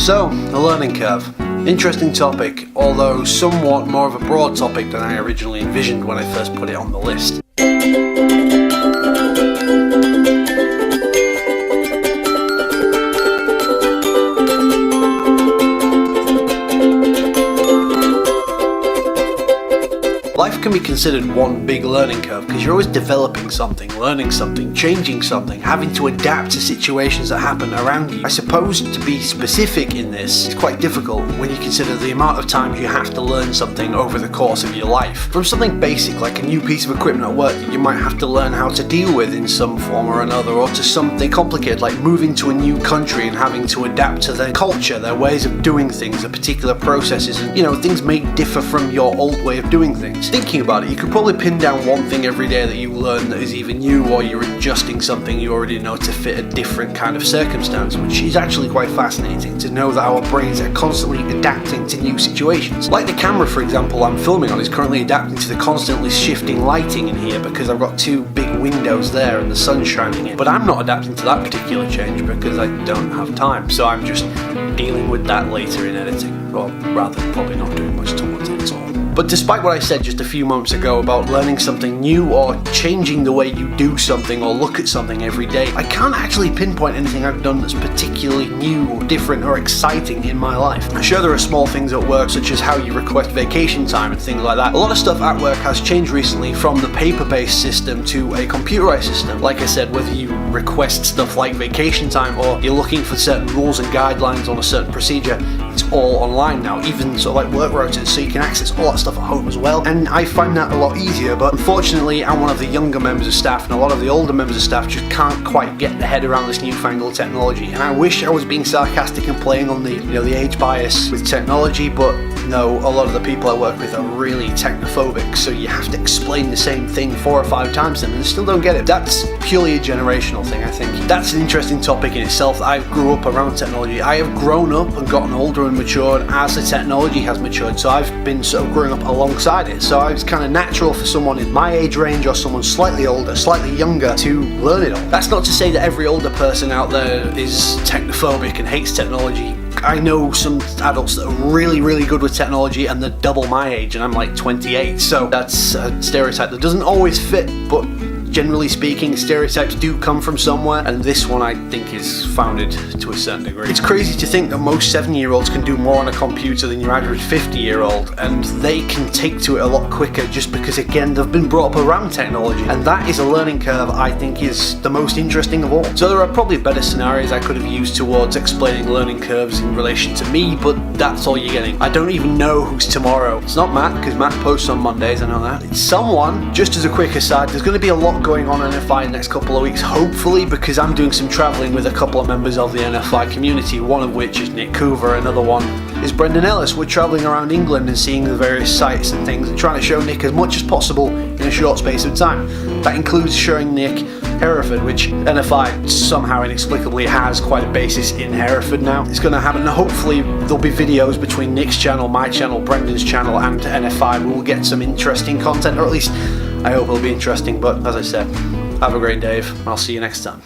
So, the learning curve. Interesting topic, although somewhat more of a broad topic than I originally envisioned when I first put it on the list. Life can be considered one big learning curve because you're always developing something, learning something, changing something, having to adapt to situations that happen around you. I suppose to be specific in this is quite difficult when you consider the amount of times you have to learn something over the course of your life. From something basic like a new piece of equipment at work that you might have to learn how to deal with in some form or another, or to something complicated like moving to a new country and having to adapt to their culture, their ways of doing things, their particular processes, and things may differ from your old way of doing things. Thinking about it, you could probably pin down one thing every day that you learn that is either new or you're adjusting something you already know to fit a different kind of circumstance, which is actually quite fascinating to know that our brains are constantly adapting to new situations. Like the camera, for example, I'm filming on is currently adapting to the constantly shifting lighting in here because I've got two big windows there and the sun's shining in. But I'm not adapting to that particular change because I don't have time, so I'm just dealing with that later in editing, or rather probably not doing much towards it at all. But despite what I said just a few moments ago about learning something new or changing the way you do something or look at something every day, I can't actually pinpoint anything I've done that's particularly new or different or exciting in my life. I'm sure there are small things at work such as how you request vacation time and things like that. A lot of stuff at work has changed recently from the paper-based system to a computerized system. Like I said, whether you request stuff like vacation time or you're looking for certain rules and guidelines on a certain procedure, it's all online now, even sort of like work rotas, so you can access all that stuff at home as well, and I find that a lot easier. But unfortunately, I'm one of the younger members of staff, and a lot of the older members of staff just can't quite get their head around this newfangled technology. And I wish I was being sarcastic and playing on the age bias with technology, but no, a lot of the people I work with are really technophobic, so you have to explain the same thing 4 or 5 times to them and they still don't get it. That's purely a generational thing, I think. That's an interesting topic in itself. I grew up around technology. I have grown up and gotten older and matured as the technology has matured, so I've been sort of growing up alongside it. So it's kind of natural for someone in my age range or someone slightly older, slightly younger to learn it all. That's not to say that every older person out there is technophobic and hates technology. I know some adults that are really, really good with technology and they're double my age and I'm like 28, so that's a stereotype that doesn't always fit, but generally speaking, stereotypes do come from somewhere, and this one I think is founded to a certain degree. It's crazy to think that most 7-year-olds can do more on a computer than your average 50-year-old, and they can take to it a lot quicker just because, again, they've been brought up around technology, and that is a learning curve I think is the most interesting of all. So there are probably better scenarios I could have used towards explaining learning curves in relation to me, but that's all you're getting. I don't even know who's tomorrow. It's not Matt, because Matt posts on Mondays, I know that. It's someone. Just as a quick aside, there's going to be a lot going on in NFI in the next couple of weeks, hopefully, because I'm doing some travelling with a couple of members of the NFI community, one of which is Nick Coover, another one is Brendan Ellis. We're travelling around England and seeing the various sites and things and trying to show Nick as much as possible in a short space of time. That includes showing Nick Hereford, which NFI somehow inexplicably has quite a basis in Hereford now. It's going to happen, and hopefully there'll be videos between Nick's channel, my channel, Brendan's channel and NFI. We'll get some interesting content, or at least I hope it'll be interesting. But as I said, have a great day, and I'll see you next time.